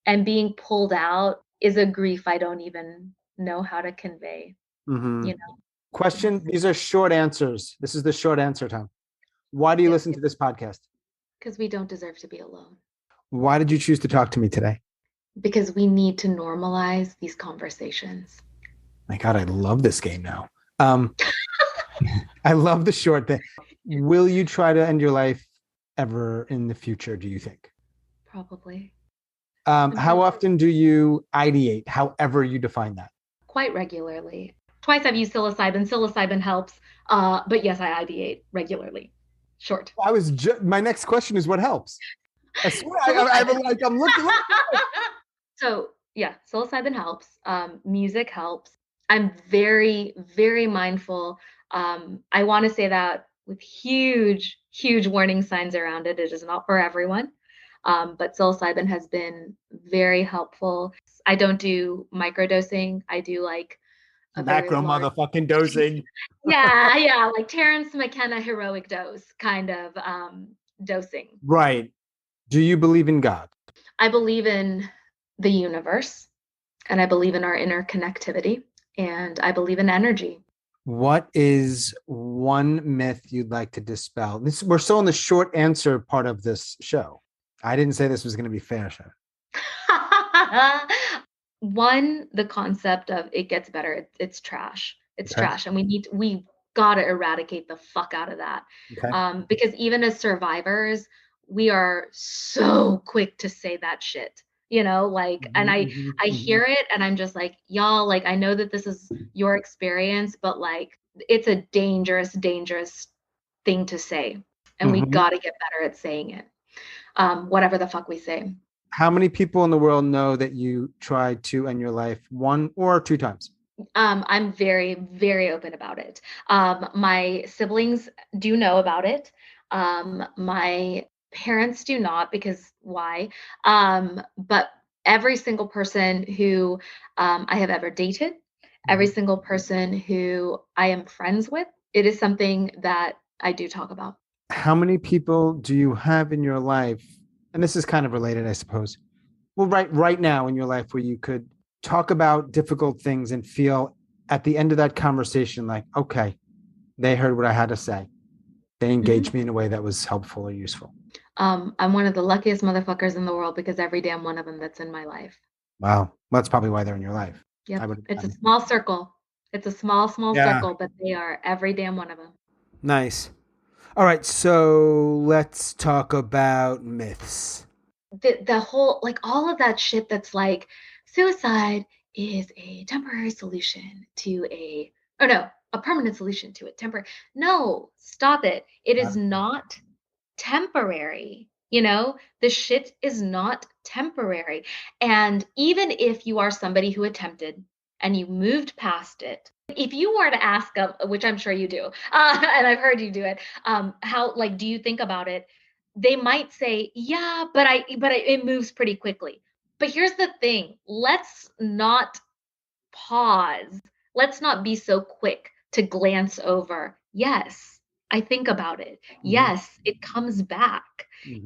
and being pulled out is a grief I don't even know how to convey. Mm-hmm. You know. Question. These are short answers. This is the short answer time. Why do you listen to this podcast? Because we don't deserve to be alone. Why did you choose to talk to me today? Because we need to normalize these conversations. My God, I love this game now. I love the short thing. Will you try to end your life ever in the future, do you think? Probably. How often do you ideate, however you define that? Quite regularly. Twice I've used psilocybin. Psilocybin helps. But yes, I ideate regularly. Short. My next question is what helps? I swear, I'm looking. So yeah, psilocybin helps. Music helps. I'm very, very mindful. I want to say that with huge, huge warning signs around it. It is not for everyone. But psilocybin has been very helpful. I don't do microdosing. I do like a macro motherfucking dosing. yeah, like Terrence McKenna heroic dose kind of dosing. Right. Do you believe in God? I believe in the universe, and I believe in our interconnectivity, and I believe in energy. What is one myth you'd like to dispel? We're still in the short answer part of this show. I didn't say this was going to be fair, Sean. One, the concept of it gets better. It's trash. It's trash. And we got to eradicate the fuck out of that. Okay. Because even as survivors, we are so quick to say that shit, like, and I hear it and I'm just like, y'all, like, I know that this is your experience, but like, it's a dangerous, dangerous thing to say. And we got to get better at saying it. Whatever the fuck we say. How many people in the world know that you tried to end your life 1 or 2 times? I'm very, very open about it. My siblings do know about it. My parents do not, because why? But every single person who I have ever dated, Every single person who I am friends with, it is something that I do talk about. How many people do you have in your life? And this is kind of related, I suppose. Well, right now in your life where you could talk about difficult things and feel at the end of that conversation like, okay, they heard what I had to say. They engaged me in a way that was helpful or useful. I'm one of the luckiest motherfuckers in the world because every damn one of them that's in my life. Wow. Well, that's probably why they're in your life. Yep. I would. It's a small circle. It's a small, small Yeah. circle, but they are every damn one of them. Nice. All right. So let's talk about myths. The whole, like all of that shit that's like suicide is a temporary solution to a permanent solution to it. Temporary. No, stop it. It is not temporary. The shit is not temporary. And even if you are somebody who attempted and you moved past it, if you were to ask them, which I'm sure you do, and I've heard you do it, how, like, do you think about it? They might say, yeah, it moves pretty quickly. But here's the thing, let's not pause. Let's not be so quick to glance over. Yes, I think about it. Yes, it comes back.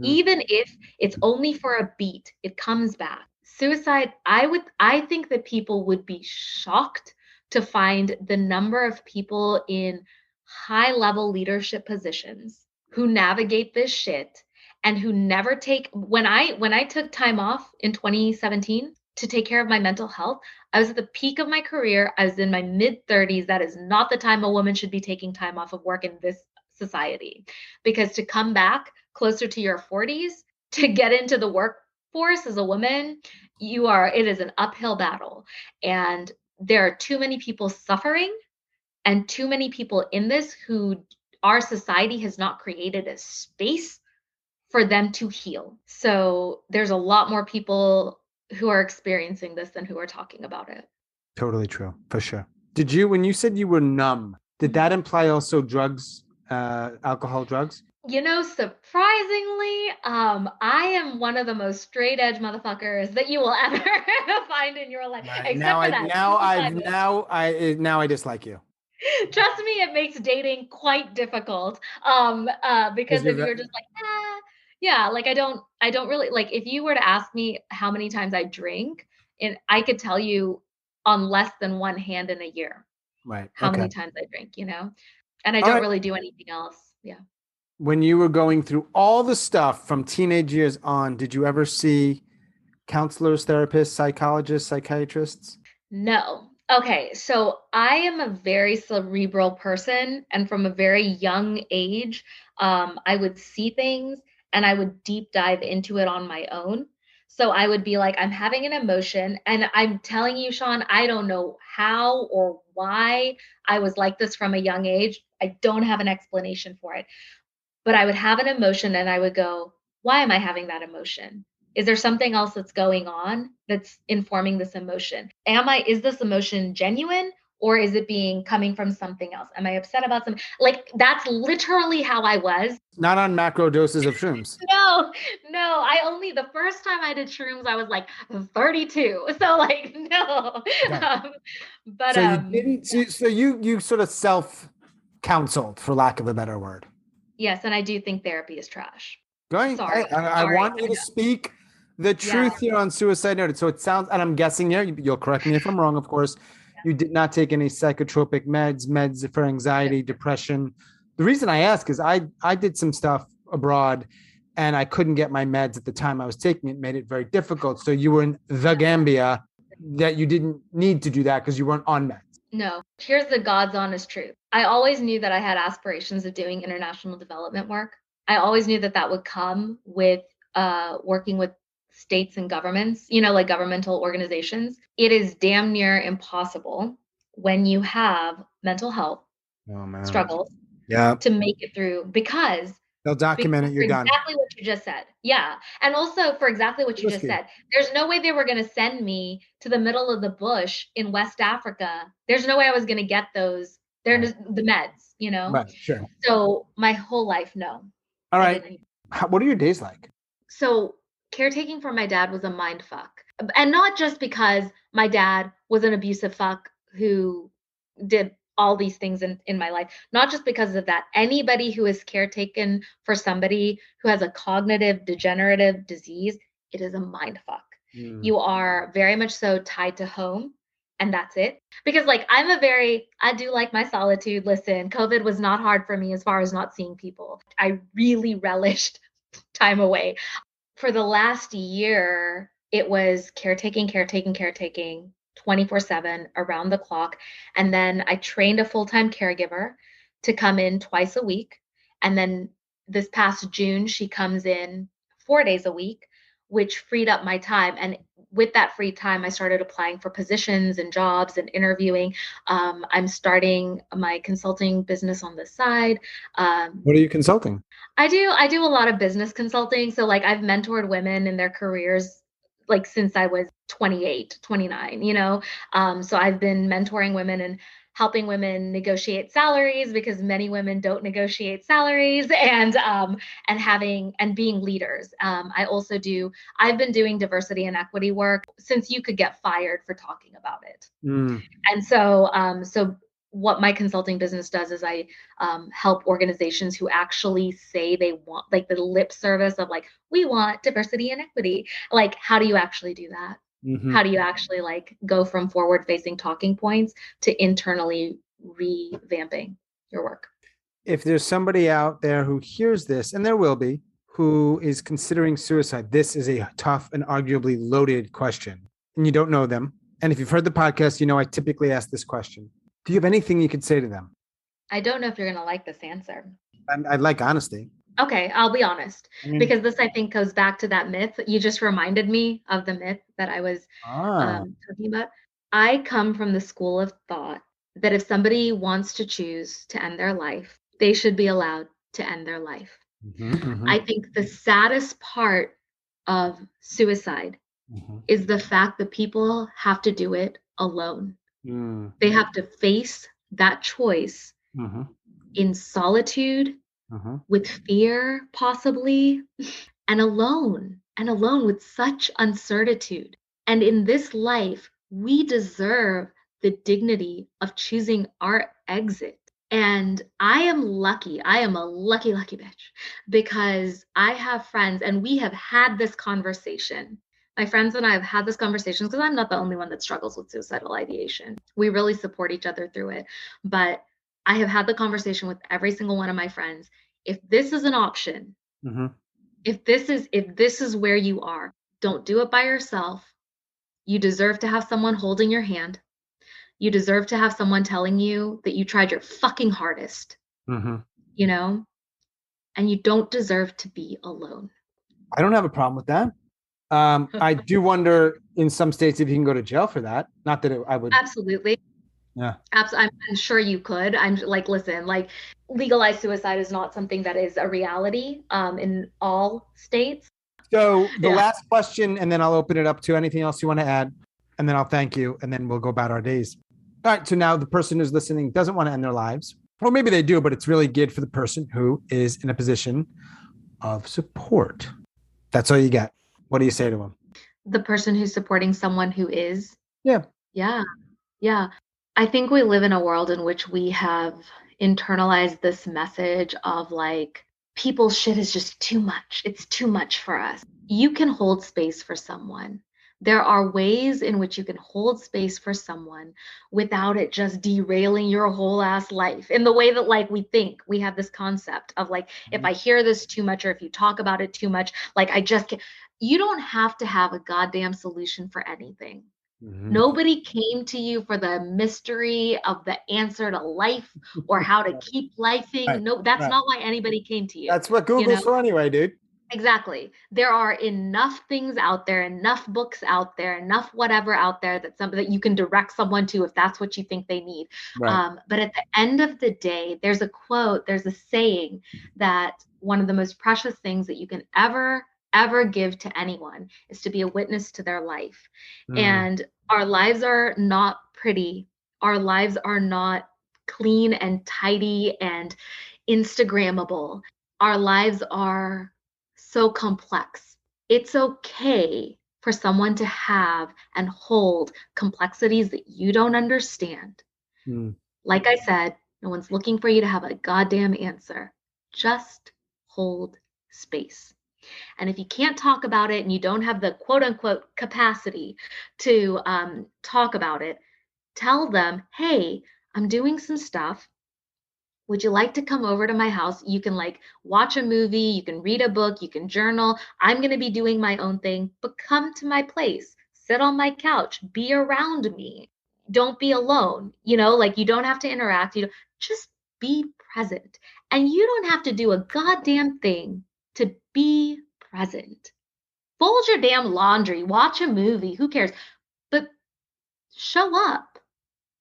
Even if it's only for a beat, it comes back. Suicide, I think that people would be shocked to find the number of people in high level leadership positions who navigate this shit and who never take when I took time off in 2017 to take care of my mental health, I was at the peak of my career. I was in my mid 30s. That is not the time a woman should be taking time off of work in this society. Because to come back closer to your 40s, to get into the workforce as a woman, it is an uphill battle. And there are too many people suffering and too many people in this who our society has not created a space for them to heal. So there's a lot more people who are experiencing this than who are talking about it. Totally true, for sure. When you said you were numb, did that imply also drugs, alcohol, drugs? Surprisingly, I am one of the most straight edge motherfuckers that you will ever find in your life. Right. Except Now for I that. now I dislike you. Trust me, it makes dating quite difficult. Because if you're just like, yeah, like I don't really like if you were to ask me how many times I drink, and I could tell you on less than one hand in a year. Right. How Okay. many times I drink, and I All don't right. really do anything else. Yeah. When you were going through all the stuff from teenage years on, did you ever see counselors, therapists, psychologists, psychiatrists? No. Okay, so I am a very cerebral person, and from a very young age, I would see things and I would deep dive into it on my own. So I would be like, I'm having an emotion, and I'm telling you, Sean, I don't know how or why I was like this from a young age. I don't have an explanation for it. But I would have an emotion and I would go, why am I having that emotion? Is there something else that's going on that's informing this emotion? Is this emotion genuine, or is it coming from something else? Am I upset about something? Like, that's literally how I was. Not on macro doses of shrooms. No, the first time I did shrooms, I was like 32. So like, no. Okay. But So you didn't. So you sort of self-counseled, for lack of a better word. yes, and I do think therapy is trash. Going. Sorry. I want you to speak the truth here on Suicide Noted. So it sounds, and I'm guessing here, you'll correct me if I'm wrong, of course, you did not take any psychotropic meds for anxiety, depression. The reason I ask is I did some stuff abroad and I couldn't get my meds at the time I was taking it, made it very difficult. So you were in the Gambia that you didn't need to do that because you weren't on meds. No, here's the God's honest truth. I always knew that I had aspirations of doing international development work. I always knew that that would come with working with states and governments, like governmental organizations. It is damn near impossible when you have mental health struggles to make it through because they'll document it. You're done. Exactly what you just said. Yeah. And also for exactly what you just said, there's no way they were going to send me to the middle of the bush in West Africa. There's no way I was going to get those. They're just the meds, Right. Sure. So my whole life, no. All right. What are your days like? So caretaking for my dad was a mind fuck. And not just because my dad was an abusive fuck who did all these things in my life, not just because of that. Anybody who is caretaken for somebody who has a cognitive degenerative disease, it is a mind fuck. Mm. You are very much so tied to home, and that's it. Because like I do like my solitude. Listen, COVID was not hard for me as far as not seeing people. I really relished time away. For the last year, it was caretaking 24/7 around the clock. And then I trained a full-time caregiver to come in twice a week. And then this past June, she comes in 4 days a week, which freed up my time. And with that free time, I started applying for positions and jobs and interviewing. I'm starting my consulting business on the side. What are you consulting? I do a lot of business consulting. So like I've mentored women in their careers like since I was 28, 29, you know. So I've been mentoring women and helping women negotiate salaries because many women don't negotiate salaries and having and being leaders. I've been doing diversity and equity work since you could get fired for talking about it. Mm. And so what my consulting business does is I help organizations who actually say they want, like the lip service of like, we want diversity and equity. Like, how do you actually do that? Mm-hmm. How do you actually like go from forward facing talking points to internally revamping your work? If there's somebody out there who hears this, and there will be, who is considering suicide, this is a tough and arguably loaded question, and you don't know them. And if you've heard the podcast, you know I typically ask this question. Do you have anything you could say to them? I don't know if you're going to like this answer. I'd like honesty. Okay, I'll be honest, I mean, because this I think goes back to that myth. You just reminded me of the myth that I was ah, talking about. I come from the school of thought that if somebody wants to choose to end their life, they should be allowed to end their life. mhm, mhm, I think the saddest part of suicide mhm, is the fact that people have to do it alone. mm, They have to face that choice mhm, in solitude, mhm. with fear, possibly, and alone with such uncertitude. And in this life, we deserve the dignity of choosing our exit. And I am lucky. I am a lucky, lucky bitch because I have friends and we have had this conversation. My friends and I have had this conversation because I'm not the only one that struggles with suicidal ideation. We really support each other through it. But I have had the conversation with every single one of my friends. If this is an option, Mhm. if this is where you are, don't do it by yourself. You deserve to have someone holding your hand. You deserve to have someone telling you that you tried your fucking hardest, Mhm. you know? And you don't deserve to be alone. I don't have a problem with that. I do wonder in some states if you can go to jail for that. Not that I would. Absolutely. Yeah. I'm sure you could. I'm like, listen, like legalized suicide is not something that is a reality in all states. So the Yeah. last question, and then I'll open it up to anything else you want to add, and then I'll thank you, and then we'll go about our days. All right. So now the person who's listening doesn't want to end their lives, or maybe they do, but it's really good for the person who is in a position of support. That's all you get. What do you say to them? The person who's supporting someone who is. Yeah. Yeah. Yeah. I think we live in a world in which we have internalized this message of like, people's shit is just too much. It's too much for us. You can hold space for someone. There are ways in which you can hold space for someone without it just derailing your whole ass life in the way that like we think we have this concept of like, if I hear this too much or if you talk about it too much, like I just can't. You don't have to have a goddamn solution for anything. Mhm. Nobody came to you for the mystery of the answer to life or how to keep lifing. Right, No, that's right. not why anybody came to you. That's what You Google's know, for anyway, dude. exactly. There are enough things out there, enough books out there, enough whatever out there that you can direct someone to if that's what you think they need. Right. But at the end of the day, there's a quote, there's a saying that one of the most precious things that you can ever give to anyone is to be a witness to their life. Mm. And our lives are not pretty. Our lives are not clean and tidy and Instagrammable. Our lives are so complex. It's okay for someone to have and hold complexities that you don't understand. Like I said, no one's looking for you to have a goddamn answer. Just hold space. And if you can't talk about it and you don't have the quote unquote capacity to talk about it, tell them, hey, I'm doing some stuff. Would you like to come over to my house? You can like watch a movie, you can read a book, you can journal. I'm going to be doing my own thing, but come to my place, sit on my couch, be around me. Don't be alone. Like you don't have to interact. Just be present. And you don't have to do a goddamn thing to be present. Fold your damn laundry, watch a movie, who cares? But show up.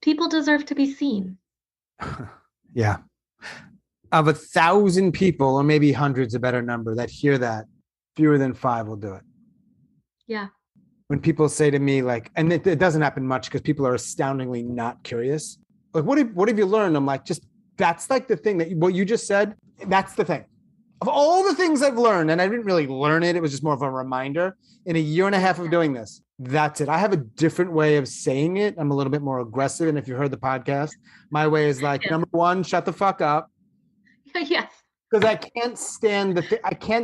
People deserve to be seen. Yeah. Of 1,000 people, or maybe hundreds, a better number, that hear that, fewer than 5 will do it. Yeah. When people say to me, like, and it doesn't happen much because people are astoundingly not curious. Like, what have you learned? I'm like, that's like the thing that what you just said. That's the thing. Of all the things I've learned, and I didn't really learn it. It was just more of a reminder in a year and a half of doing this. That's it. I have a different way of saying it. I'm a little bit more aggressive. And if you heard the podcast, my way is like, number one, shut the fuck up. Yes. Because I can't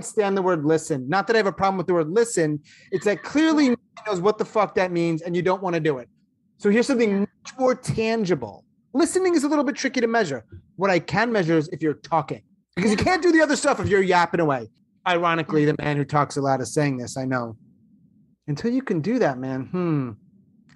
stand the word listen. Not that I have a problem with the word listen. It's that clearly no one knows what the fuck that means and you don't want to do it. So here's something much more tangible. Listening is a little bit tricky to measure. What I can measure is if you're talking. Because you can't do the other stuff if you're yapping away. Ironically, the man who talks a lot is saying this, I know. Until you can do that, man,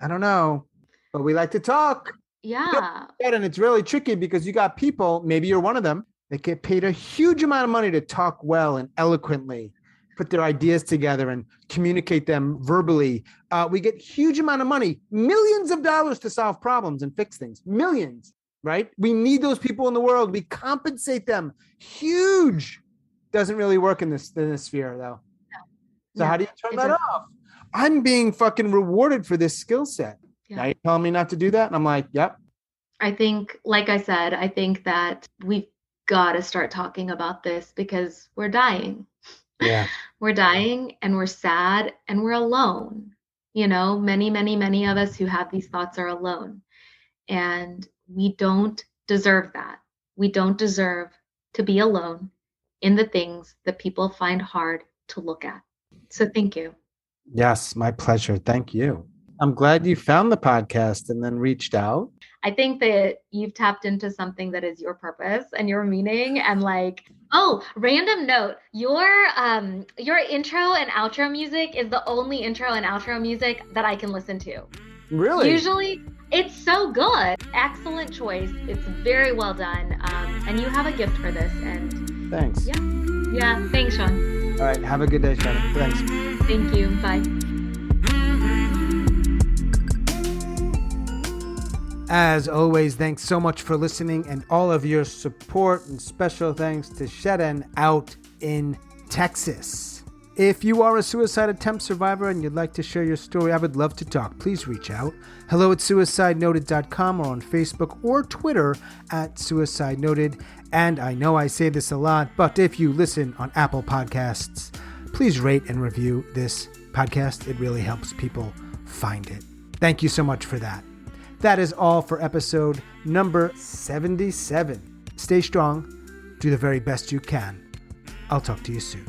I don't know. But we like to talk. Yeah. And it's really tricky because you got people, maybe you're one of them, that get paid a huge amount of money to talk well and eloquently, put their ideas together and communicate them verbally. We get huge amount of money, millions of dollars to solve problems and fix things, millions, right? We need those people in the world. We compensate them. Huge. Doesn't really work in this sphere though. So how do you turn that off? I'm being fucking rewarded for this skill set. Now you're telling me not to do that? And I'm like, yep. I think, like I said, I think that we've got to start talking about this because we're dying. Yeah. We're dying and we're sad and we're alone. Many, many, many of us who have these thoughts are alone. And we don't deserve that. We don't deserve to be alone in the things that people find hard to look at. So thank you. Yes, my pleasure. Thank you. I'm glad you found the podcast and then reached out. I think that you've tapped into something that is your purpose and your meaning. And random note, your intro and outro music is the only intro and outro music that I can listen to. Really? Usually it's so good. Excellent choice. It's very well done. And you have a gift for this. And thanks. Yeah. Thanks, Sean. All right. Have a good day, Shannon. Thanks. Thank you. Bye. As always, thanks so much for listening and all of your support, and special thanks to Sharon out in Texas. If you are a suicide attempt survivor and you'd like to share your story, I would love to talk. Please reach out. hello@suicidenoted.com or on Facebook or Twitter @suicidenoted. And I know I say this a lot, but if you listen on Apple Podcasts, please rate and review this podcast. It really helps people find it. Thank you so much for that. That is all for episode number 77. Stay strong. Do the very best you can. I'll talk to you soon.